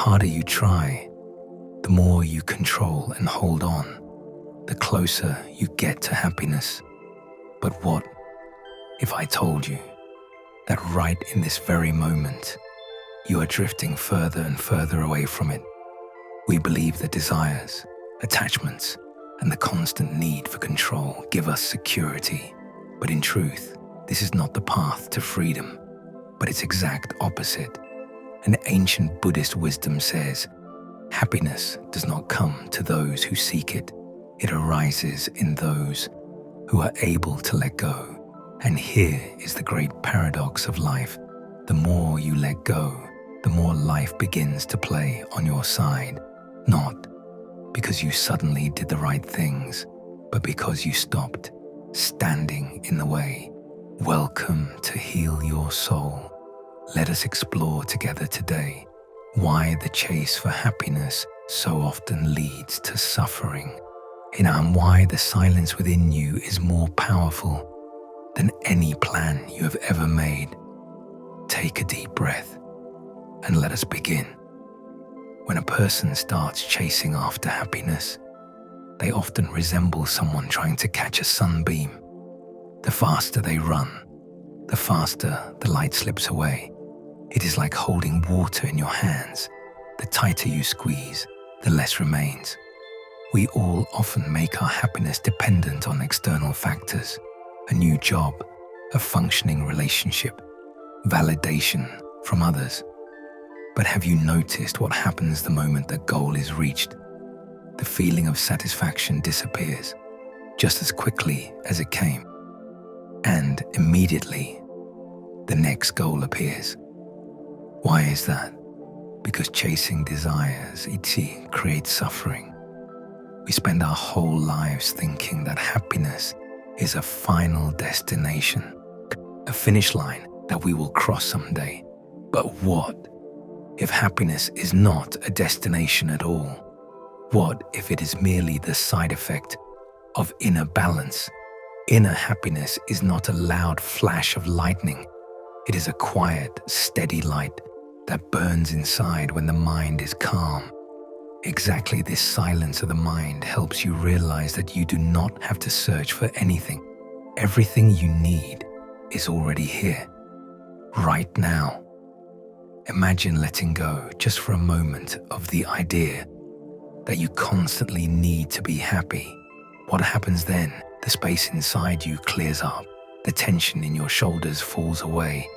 harder you try, the more you control and hold on, the closer you get to happiness. But what if I told you that right in this very moment, you are drifting further and further away from it? We believe that desires, attachments, and the constant need for control give us security. But in truth, this is not the path to freedom, but its exact opposite. An ancient Buddhist wisdom says, happiness does not come to those who seek it. It arises in those who are able to let go. And here is the great paradox of life. The more you let go, the more life begins to play on your side. Not because you suddenly did the right things, but because you stopped standing in the way. Welcome to Heal Your Soul. Let us explore together today why the chase for happiness so often leads to suffering, and why the silence within you is more powerful than any plan you have ever made. Take a deep breath and let us begin. When a person starts chasing after happiness, they often resemble someone trying to catch a sunbeam. The faster they run, the faster the light slips away. It is like holding water in your hands. The tighter you squeeze, the less remains. We all often make our happiness dependent on external factors: a new job, a functioning relationship, validation from others. But have you noticed what happens the moment the goal is reached? The feeling of satisfaction disappears just as quickly as it came. And immediately, the next goal appears. Why is that? Because chasing desires, creates suffering. We spend our whole lives thinking that happiness is a final destination, a finish line that we will cross someday. But what if happiness is not a destination at all? What if it is merely the side effect of inner balance? Inner happiness is not a loud flash of lightning. It is a quiet, steady light that burns inside when the mind is calm. Exactly this silence of the mind helps you realize that you do not have to search for anything. Everything you need is already here, right now. Imagine letting go just for a moment of the idea that you constantly need to be happy. What happens then? The space inside you clears up. The tension in your shoulders falls away.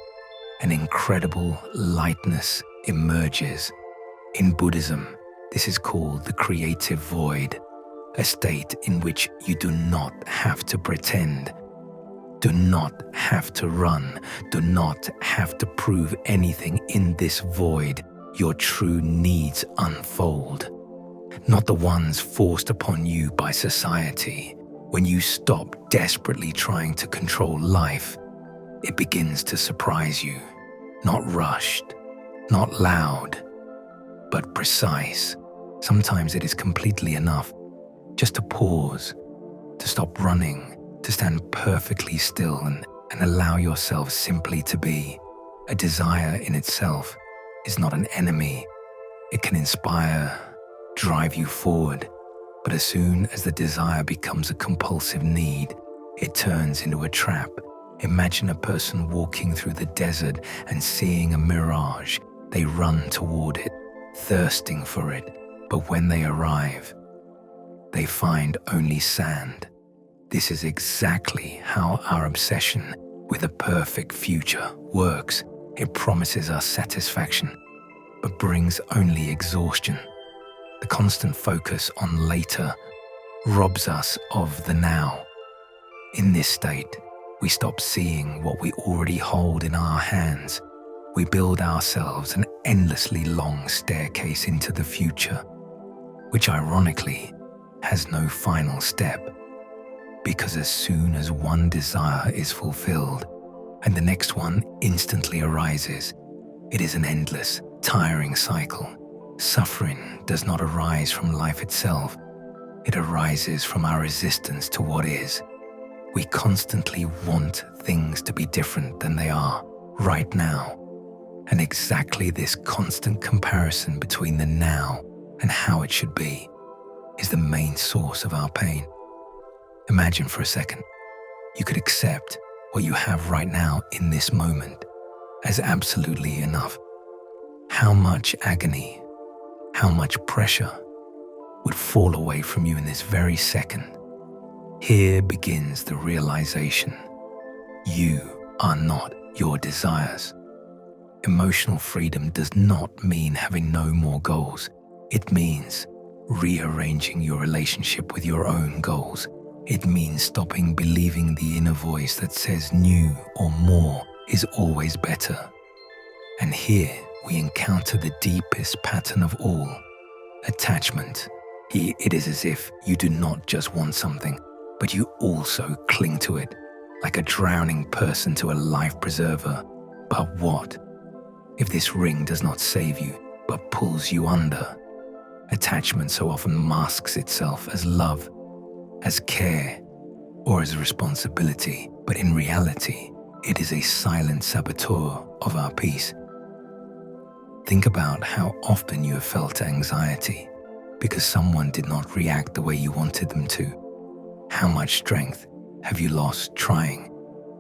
An incredible lightness emerges. In Buddhism, this is called the creative void, a state in which you do not have to pretend, do not have to run, do not have to prove anything. In this void, your true needs unfold, not the ones forced upon you by society. When you stop desperately trying to control life, it begins to surprise you. Not rushed, not loud, but precise. Sometimes it is completely enough just to pause, to stop running, to stand perfectly still and allow yourself simply to be. A desire in itself is not an enemy. It can inspire, drive you forward. But as soon as the desire becomes a compulsive need, it turns into a trap. Imagine a person walking through the desert and seeing a mirage. They run toward it, thirsting for it. But when they arrive, they find only sand. This is exactly how our obsession with a perfect future works. It promises us satisfaction, but brings only exhaustion. The constant focus on later robs us of the now. In this state, we stop seeing what we already hold in our hands. We build ourselves an endlessly long staircase into the future, which ironically has no final step. Because as soon as one desire is fulfilled and the next one instantly arises, it is an endless, tiring cycle. Suffering does not arise from life itself. It arises from our resistance to what is. We constantly want things to be different than they are right now. And exactly this constant comparison between the now and how it should be is the main source of our pain. Imagine for a second, you could accept what you have right now in this moment as absolutely enough. How much agony, how much pressure would fall away from you in this very second. Here begins the realization. You are not your desires. Emotional freedom does not mean having no more goals. It means rearranging your relationship with your own goals. It means stopping believing the inner voice that says new or more is always better. And here we encounter the deepest pattern of all, attachment. It is as if you do not just want something, but you also cling to it, like a drowning person to a life preserver. But what if this ring does not save you, but pulls you under? Attachment so often masks itself as love, as care, or as responsibility, but in reality, it is a silent saboteur of our peace. Think about how often you have felt anxiety because someone did not react the way you wanted them to. How much strength have you lost trying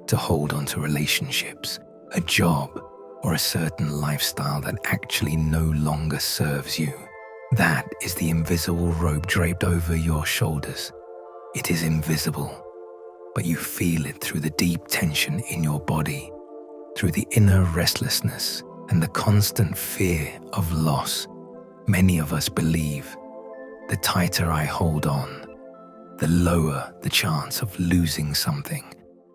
to hold on to relationships, a job, or a certain lifestyle that actually no longer serves you? That is the invisible rope draped over your shoulders. It is invisible, but you feel it through the deep tension in your body, through the inner restlessness and the constant fear of loss. Many of us believe the tighter I hold on, the lower the chance of losing something.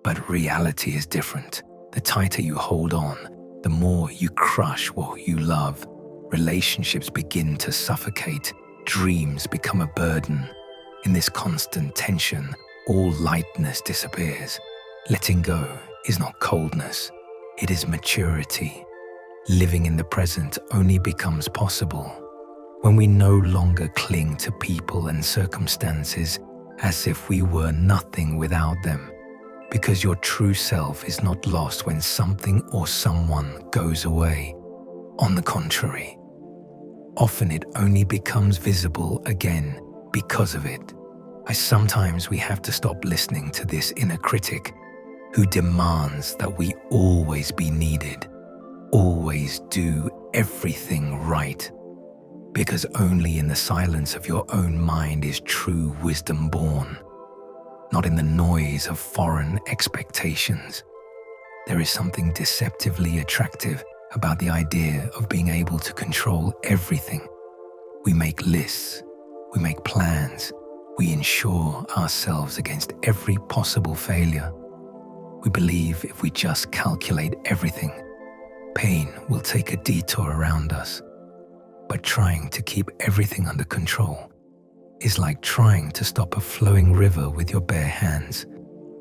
But reality is different. The tighter you hold on, the more you crush what you love. Relationships begin to suffocate. Dreams become a burden. In this constant tension, all lightness disappears. Letting go is not coldness, it is maturity. Living in the present only becomes possible when we no longer cling to people and circumstances as if we were nothing without them. Because your true self is not lost when something or someone goes away. On the contrary, often it only becomes visible again because of it. Sometimes we have to stop listening to this inner critic who demands that we always be needed, always do everything right. Because only in the silence of your own mind is true wisdom born, not in the noise of foreign expectations. There is something deceptively attractive about the idea of being able to control everything. We make lists, we make plans, we insure ourselves against every possible failure. We believe if we just calculate everything, pain will take a detour around us. But trying to keep everything under control is like trying to stop a flowing river with your bare hands.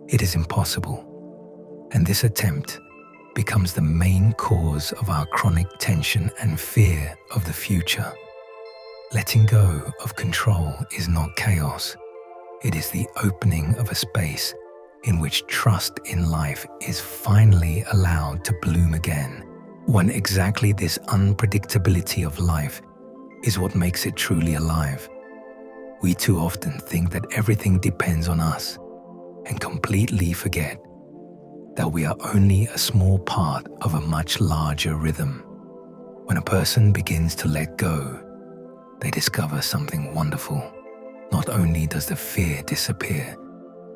It is impossible. And this attempt becomes the main cause of our chronic tension and fear of the future. Letting go of control is not chaos. It is the opening of a space in which trust in life is finally allowed to bloom again. When exactly this unpredictability of life is what makes it truly alive. We too often think that everything depends on us and completely forget that we are only a small part of a much larger rhythm. When a person begins to let go, they discover something wonderful. Not only does the fear disappear,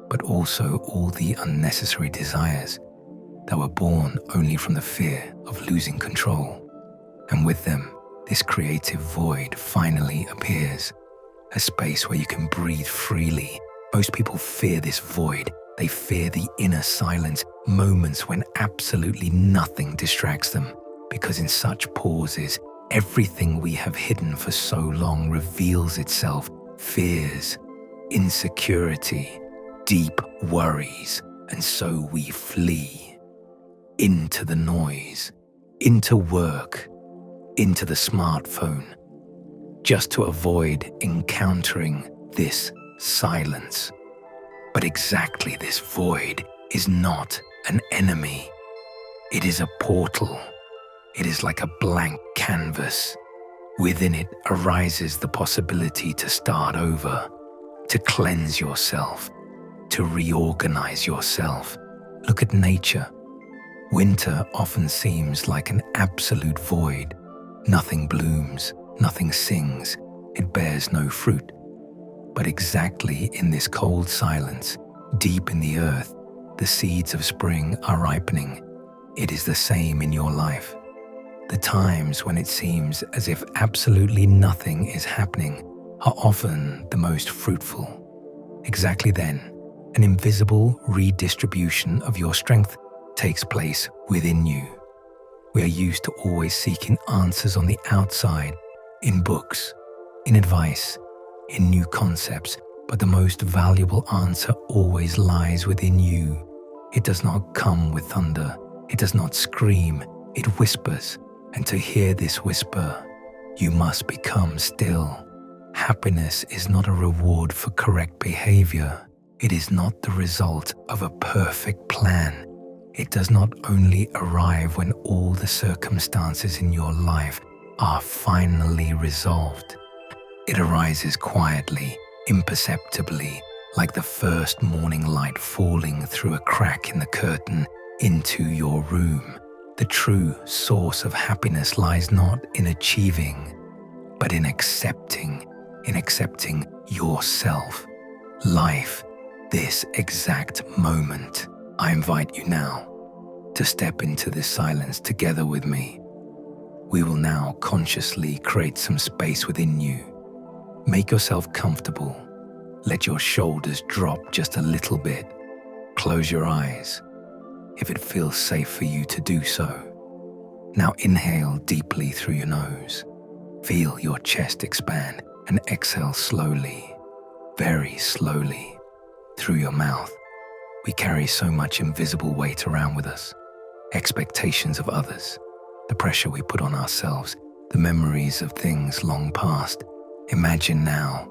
but also all the unnecessary desires that were born only from the fear of losing control. And with them, this creative void finally appears, a space where you can breathe freely. Most people fear this void. They fear the inner silence, moments when absolutely nothing distracts them, because in such pauses, everything we have hidden for so long reveals itself. Fears, insecurity, deep worries, and so we flee. Into the noise, into work, into the smartphone, just to avoid encountering this silence. But exactly this void is not an enemy. It is a portal. It is like a blank canvas. Within it arises the possibility to start over, to cleanse yourself, to reorganize yourself. Look at nature. Winter often seems like an absolute void. Nothing blooms, nothing sings, it bears no fruit. But exactly in this cold silence, deep in the earth, the seeds of spring are ripening. It is the same in your life. The times when it seems as if absolutely nothing is happening are often the most fruitful. Exactly then, an invisible redistribution of your strength takes place within you. We are used to always seeking answers on the outside, in books, in advice, in new concepts, but the most valuable answer always lies within you. It does not come with thunder, it does not scream, it whispers, and to hear this whisper, you must become still. Happiness is not a reward for correct behavior. It is not the result of a perfect plan. It does not only arrive when all the circumstances in your life are finally resolved. It arises quietly, imperceptibly, like the first morning light falling through a crack in the curtain into your room. The true source of happiness lies not in achieving, but in accepting yourself, life, this exact moment. I invite you now to step into this silence together with me. We will now consciously create some space within you. Make yourself comfortable. Let your shoulders drop just a little bit. Close your eyes, if it feels safe for you to do so. Now inhale deeply through your nose. Feel your chest expand and exhale slowly, very slowly, through your mouth. We carry so much invisible weight around with us. Expectations of others, the pressure we put on ourselves, the memories of things long past. Imagine now,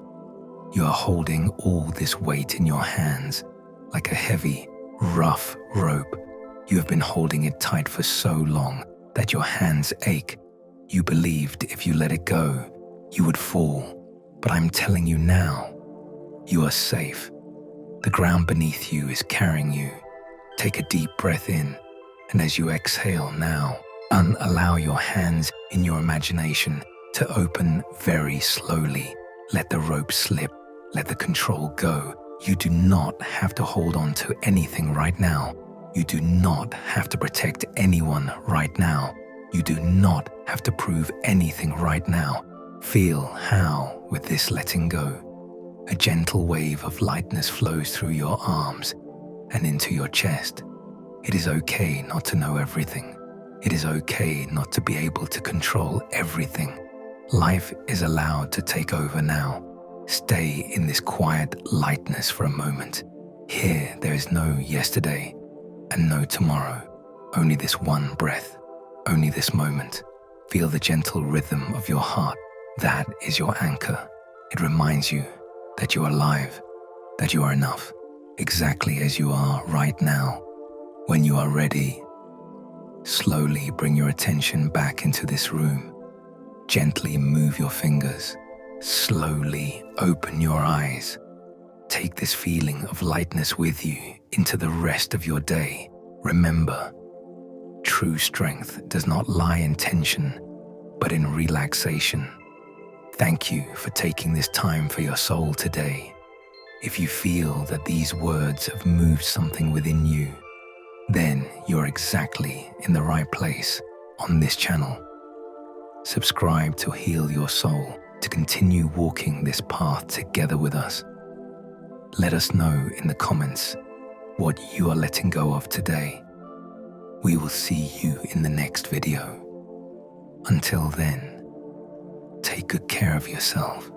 you are holding all this weight in your hands, like a heavy, rough rope. You have been holding it tight for so long that your hands ache. You believed if you let it go, you would fall. But I'm telling you now, you are safe. The ground beneath you is carrying you. Take a deep breath in, and as you exhale now, allow your hands in your imagination to open very slowly. Let the rope slip, let the control go. You do not have to hold on to anything right now. You do not have to protect anyone right now. You do not have to prove anything right now. Feel how, with this letting go, a gentle wave of lightness flows through your arms and into your chest. It is okay not to know everything. It is okay not to be able to control everything. Life is allowed to take over now. Stay in this quiet lightness for a moment. Here there is no yesterday and no tomorrow. Only this one breath, only this moment. Feel the gentle rhythm of your heart. That is your anchor. It reminds you that you are alive, that you are enough, exactly as you are right now. When you are ready, slowly bring your attention back into this room. Gently move your fingers. Slowly open your eyes. Take this feeling of lightness with you into the rest of your day. Remember, true strength does not lie in tension, but in relaxation. Thank you for taking this time for your soul today. If you feel that these words have moved something within you, then you're exactly in the right place on this channel. Subscribe to heal your soul, to continue walking this path together with us. Let us know in the comments what you are letting go of today. We will see you in the next video. Until then, take good care of yourself.